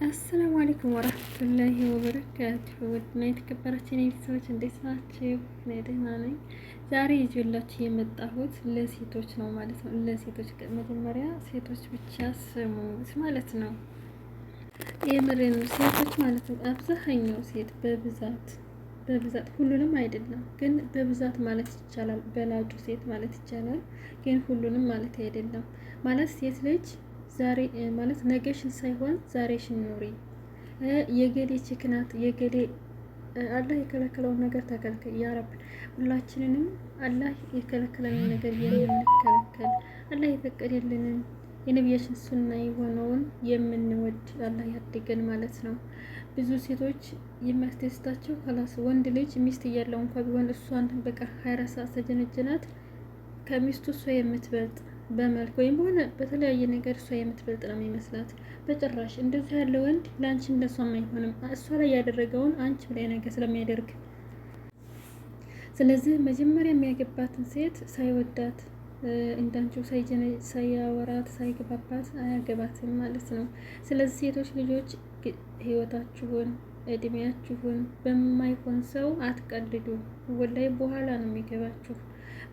አሰላሙ አለይኩም ወራህመቱላሂ ወበረካቱሁ። ውድና የተከበራችሁ የኔ ቤተሰቦች እንዴት ናችሁ? እኔ ደህና ነኝ። ዛሬ ይዤላችሁ የመጣሁት ለሴቶች ነው ማለት ነው። ለሴቶች መጀመሪያ ሴቶች ብቻ ስሙ ማለት ነው። የምሬን ሴቶች ማለት ነው። አብዛኛው ሴት በብዛት ሁሉንም አይደለም ግን በብዛት ማለት ይቻላል። በላጩ ሴት ማለት ይቻላል ግን ሁሉንም ማለት አይደለም። ማለት ሴት ልጅ ዛሬ ማለት ነገሽን ሳይሆን ዛሬሽን ኑሪ። የገሌ ችክናት የገሌ አላህ የከለከለውን ነገር ተከልከል። ያ ረብ ሁላችንንም አላህ የከለከለንን ነገር የምንከለከል አላህ የፈቀደልንን የነቢያችን ሱና የሆነውን የምንወድ አላህ ያድገን ማለት ነው። ብዙ ሴቶች የሚያስደስታቸው ከላስ ወንድ ልጅ ሚስት እያለው እንኳ ቢሆን እሷን በቃ 24 ሰዓት ተጀነጀናት ከሚስቱ እሷ የምትበልጥ በመልክ ወይም በሆነ በተለያየ ነገር እሷ የምትበልጥ ነው የሚመስላት። በጭራሽ እንደዚህ ያለ ወንድ ለአንቺም ለሷም አይሆንም። እሷ ላይ ያደረገውን አንቺ ላይ ነገር ስለሚያደርግ፣ ስለዚህ መጀመሪያ የሚያገባትን ሴት ሳይወዳት እንዳንቺው ሳያወራት ሳይግባባት አያገባትም ማለት ነው። ስለዚህ ሴቶች ልጆች ህይወታችሁን እድሜያችሁን በማይሆን ሰው አትቀልዱ። ወላይ በኋላ ነው የሚገባችሁ።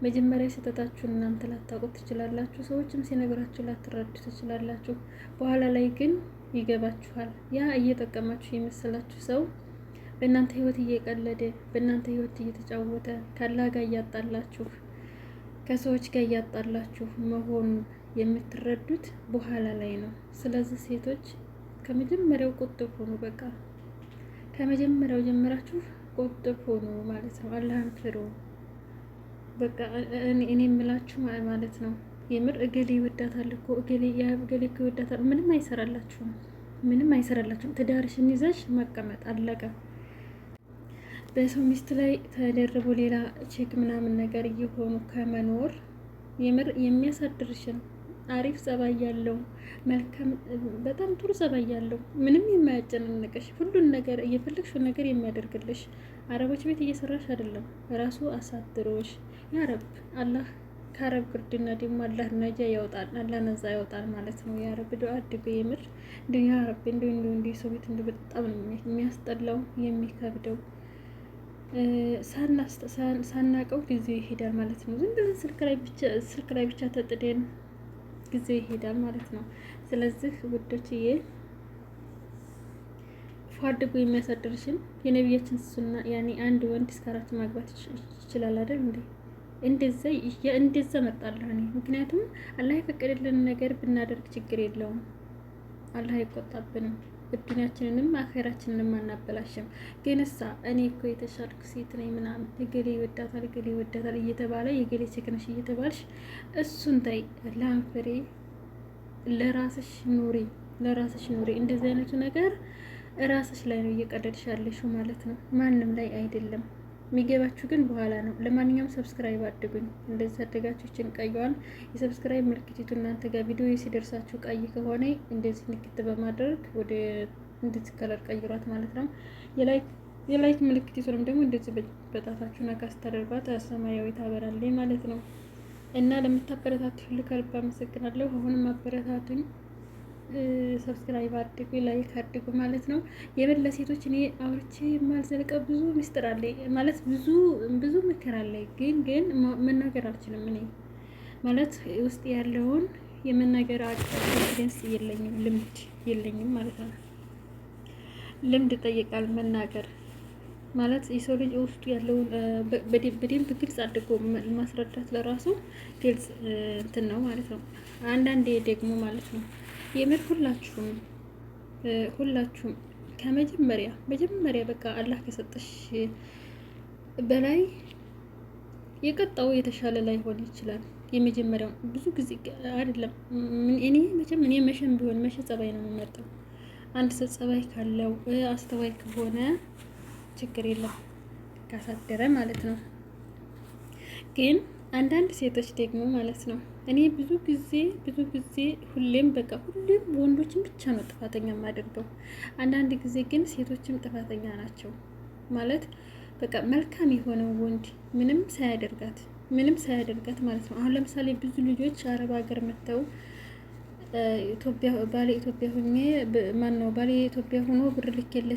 መጀመሪያ ስህተታችሁን እናንተ ላታውቁት ትችላላችሁ። ሰዎችም ሲነግራችሁ ላትረዱ ትችላላችሁ። በኋላ ላይ ግን ይገባችኋል። ያ እየጠቀማችሁ የመሰላችሁ ሰው በእናንተ ህይወት እየቀለደ በእናንተ ህይወት እየተጫወተ ካላህ ጋር እያጣላችሁ ከሰዎች ጋር እያጣላችሁ መሆኑን የምትረዱት በኋላ ላይ ነው። ስለዚህ ሴቶች ከመጀመሪያው ቁጥብ ሆኑ። በቃ ከመጀመሪያው ጀምራችሁ ቁጥብ ሆኑ ማለት ነው። አላህን ፍሩ። በቃ እኔ የምላችሁ ማለት ነው። የምር እገሌ ይወዳታል እኮ እገሌ እኮ ይወዳታል። ምንም አይሰራላችሁም። ትዳርሽን ይዘሽ መቀመጥ አለቀ። በሰው ሚስት ላይ ተደርቦ ሌላ ቼክ ምናምን ነገር እየሆኑ ከመኖር የምር የሚያሳድርሽን አሪፍ ጸባይ ያለው መልካም በጣም ጥሩ ጸባይ ያለው ምንም የማያጨናንቅሽ ሁሉን ነገር እየፈለግሽው ነገር የሚያደርግልሽ አረቦች ቤት እየሰራሽ አይደለም ራሱ አሳድሮሽ ያ ረብ አላህ ከአረብ ግርድና ደግሞ አላህ ነጃ ያወጣል። አላህ ነዛ ያወጣል ማለት ነው። ያ ረብ ዱአ አድርጉ። የምር እንደው ያ ረብ እንደው ሰው ቤት እንደው በጣም የሚያስጠላው የሚከብደው ሳናቀው ጊዜው ይሄዳል ማለት ነው። ዝም ብለን ስልክ ላይ ብቻ ተጥደን ጊዜው ይሄዳል ማለት ነው። ስለዚህ ውዶችዬ ፏድጉ። የሚያሳድርሽን የነቢያችን ሱና ያኔ አንድ ወንድ እስከ 4 ማግባት ይችላል አይደል እንዴ? እንደዛ መጣለሁ እኔ። ምክንያቱም አላህ የፈቀደልን ነገር ብናደርግ ችግር የለውም። አላህ አይቆጣብንም። እድሜያችንንም አኼራችንንም አናበላሽም። ግን እኔ እኮ የተሻልኩ ሴት ነኝ ምናምን እገሌ ይወዳታል እየተባለ የገሌ ችግነሽ እየተባልሽ እሱን ታይ። ለአንፈሬ ለራስሽ ኑሪ። እንደዚህ አይነቱ ነገር ራስሽ ላይ ነው እየቀደድሽ ያለሽው ማለት ነው። ማንም ላይ አይደለም። የሚገባችሁ ግን በኋላ ነው። ለማንኛውም ሰብስክራይብ አድርጉኝ። እንደዚህ አደጋችሁ ይችን ቀይዋን የሰብስክራይብ ምልክቲቱ እናንተ ጋር ቪዲዮ ሲደርሳችሁ ቀይ ከሆነ እንደዚህ ንክት በማድረግ ወደ እንደዚህ ከለር ቀይሯት ማለት ነው። የላይክ ምልክቲቱንም ደግሞ እንደዚህ በጣታችሁ ነካ ስታደርጓት ሰማያዊ ታበራለች ማለት ነው። እና ለምታበረታቱ ሁሉ ከልብ አመሰግናለሁ። አሁንም አበረታቱኝ። ሰብስክራይብ አድርጉ፣ ላይክ አድርጉ ማለት ነው። የበለ ሴቶች እኔ አውርቼ የማልዘልቀው ብዙ ሚስጥር አለ ማለት ብዙ ምክር አለ፣ ግን መናገር አልችልም። እኔ ማለት ውስጥ ያለውን የመናገር ኮንፊደንስ የለኝም፣ ልምድ የለኝም ማለት ነው። ልምድ ይጠይቃል መናገር ማለት የሰው ልጅ ውስጡ ያለውን በደንብ ግልጽ አድርጎ ማስረዳት ለራሱ ግልጽ እንትን ነው ማለት ነው። አንዳንዴ ደግሞ ማለት ነው የምር ሁላችሁም ከመጀመሪያ በቃ አላህ ከሰጠሽ በላይ የቀጣው የተሻለ ላይሆን ይችላል። የመጀመሪያው ብዙ ጊዜ አይደለም። እኔ መቼም ቢሆን ጸባይ ነው የምመርጠው። አንድ ሰው ጸባይ ካለው አስተዋይ ከሆነ ችግር የለም ካሳደረ ማለት ነው። ግን አንዳንድ ሴቶች ደግሞ ማለት ነው እኔ ብዙ ጊዜ ሁሌም ወንዶችን ብቻ ነው ጥፋተኛ የማደርገው። አንዳንድ ጊዜ ግን ሴቶችም ጥፋተኛ ናቸው ማለት በቃ መልካም የሆነው ወንድ ምንም ሳያደርጋት ማለት ነው። አሁን ለምሳሌ ብዙ ልጆች አረብ ሀገር መጥተው ባሌ ኢትዮጵያ ሆኜ ማን ነው ባሌ ኢትዮጵያ ሆኖ ብር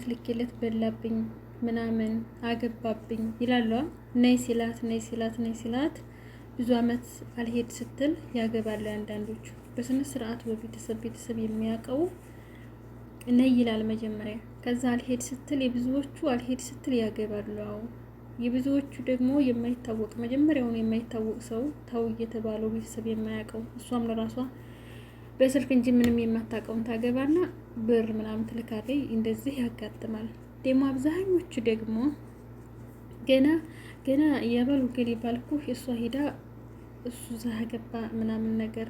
ልኬለት በላብኝ ምናምን አገባብኝ ይላሉ። ነይ ሲላት ብዙ አመት አልሄድ ስትል ያገባሉ። አንዳንዶቹ በስነ ስርዓት ቤተሰብ የሚያውቀው ነይ ይላል መጀመሪያ። ከዛ አልሄድ ስትል የብዙዎቹ አልሄድ ስትል ያገባሉ። የብዙዎቹ ደግሞ የማይታወቅ መጀመሪያውን የማይታወቅ ሰው ታው እየተባለው ቤተሰብ የማያውቀው እሷም ለራሷ በስልክ እንጂ ምንም የማታውቀውን ታገባና ብር ምናምን ትልካለች። እንደዚህ ያጋጥማል። ደግሞ አብዛኞቹ ደግሞ ገና የበሉ ገሌ ባልኩ እሷ ሄዳ እሱ ገባ ምናምን ነገር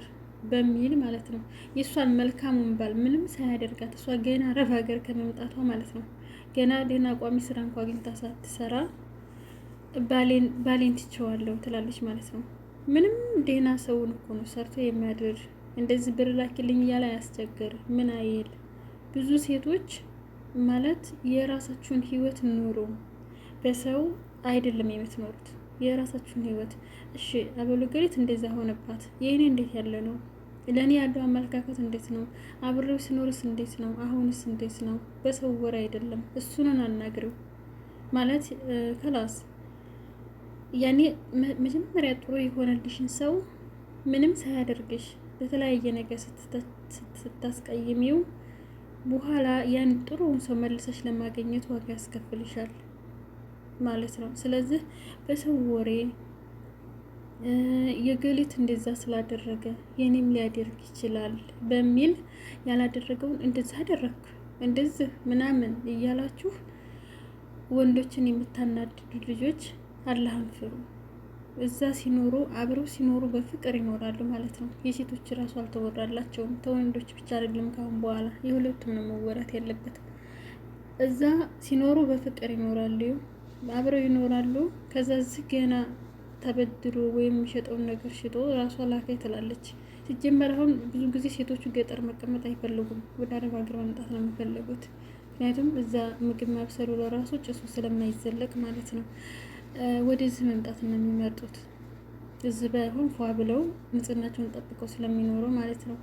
በሚል ማለት ነው። የእሷን መልካሙን ባል ምንም ሳያደርጋት እሷ ገና አረብ ሀገር ከመምጣቷ ማለት ነው ገና ደህና ቋሚ ስራ እንኳ አግኝታ ሳትሰራ ባሌን ትቼዋለሁ ትላለች ማለት ነው። ምንም ደህና ሰውን እኮ ነው ሰርቶ የሚያድር እንደዚህ ብር ላኪልኝ እያለ ያስቸግር ምን አይል። ብዙ ሴቶች ማለት የራሳችሁን ህይወት ኑሩ፣ በሰው አይደለም የምትኖሩት የራሳችሁን ህይወት። እሺ አበሉ ገሌት እንደዛ ሆነባት፣ የእኔ እንዴት ያለ ነው? ለእኔ ያለው አመለካከት እንዴት ነው? አብሬው ስኖርስ እንዴት ነው? አሁንስ እንዴት ነው? በሰው ወር አይደለም እሱንን አናግረው ማለት ከላስ ያኔ መጀመሪያ ጥሩ የሆነልሽን ሰው ምንም ሳያደርግሽ በተለያየ ነገር ስታስቀይሚው በኋላ ያን ጥሩውን ሰው መልሰሽ ለማግኘት ዋጋ ያስከፍልሻል ማለት ነው። ስለዚህ በሰው ወሬ የገሊት እንደዛ ስላደረገ የኔም ሊያደርግ ይችላል በሚል ያላደረገውን እንደዛ አደረግኩ እንደዚህ ምናምን እያላችሁ ወንዶችን የምታናድዱ ልጆች አላህን ፍሩ። እዛ ሲኖሩ አብረው ሲኖሩ በፍቅር ይኖራሉ ማለት ነው። የሴቶች ራሱ አልተወራላቸውም። ተወንዶች ብቻ አይደለም ካሁን በኋላ የሁለቱም ነው መወራት ያለበት። እዛ ሲኖሩ በፍቅር ይኖራሉ፣ አብረው ይኖራሉ። ከዛ እዚህ ገና ተበድሮ ወይም የሚሸጠውን ነገር ሽጦ ራሷ ላከይ ትላለች። ሲጀመር አሁን ብዙ ጊዜ ሴቶቹ ገጠር መቀመጥ አይፈልጉም፣ ወደ አረብ ሀገር መምጣት ነው የሚፈልጉት። ምክንያቱም እዛ ምግብ ማብሰሉ ለራሱ ጭሱ ስለማይዘለቅ ማለት ነው። ወደዚህ መምጣት ነው የሚመርጡት። እዚህ ባይሆን ፏ ብለው ንጽህናቸውን ጠብቀው ስለሚኖሩ ማለት ነው።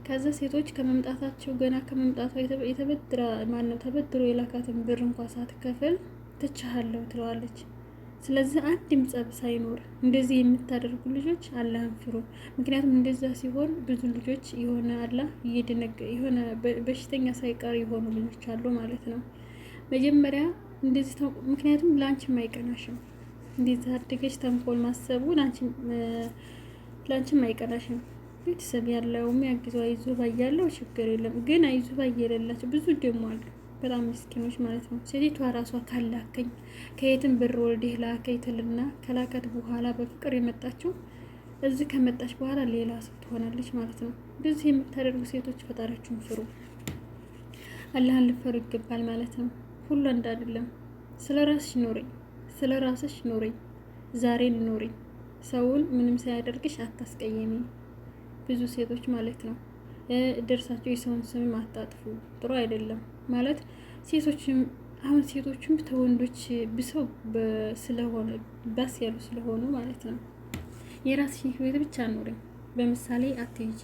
ከዛ ሴቶች ከመምጣታቸው ገና ከመምጣቷ ተበድሮ የላካትን ብር እንኳ ሳትከፍል ትቻሃለሁ ትለዋለች። ስለዚህ አንድም ጸብ ሳይኖር እንደዚህ የምታደርጉ ልጆች አላህን ፍሩ። ምክንያቱም እንደዛ ሲሆን ብዙ ልጆች የሆነ አላህ የሆነ በሽተኛ ሳይቀር የሆኑ ልጆች አሉ ማለት ነው። መጀመሪያ እንደዚህ ምክንያቱም ለአንቺም አይቀናሽም። እንደዚህ አድገሽ ተንኮል ማሰቡ ለአንቺም አይቀናሽም። ቤተሰብ ያለው የሚያግዘው አይዞ ባይ ያለው ችግር የለም። ግን አይዞ ባይ የሌላቸው ብዙ ደግሞ አሉ፣ በጣም ምስኪኖች ማለት ነው። ሴቲቷ ራሷ ካላከኝ ከየትም ብር ወልዴ ላከኝ ትልና ከላከት በኋላ በፍቅር የመጣችው እዚህ ከመጣች በኋላ ሌላ ሰው ትሆናለች ማለት ነው። እንደዚህ የምታደርጉ ሴቶች ፈጣሪያችሁን ፍሩ፣ አላህን ልፈሩ ይገባል ማለት ነው። ሁሉ አንድ አይደለም። ስለ ራስሽ ኑሪ፣ ዛሬን ኑሪ። ሰውን ምንም ሳያደርግሽ አታስቀየሚ። ብዙ ሴቶች ማለት ነው ደርሳቸው የሰውን ስም አታጥፉ፣ ጥሩ አይደለም ማለት ሴቶችም ተወንዶች ብሰው ስለሆነ ባስ ያሉ ስለሆኑ ማለት ነው። የራስሽን ህይወት ብቻ ኑሪ፣ በምሳሌ አትይጂ።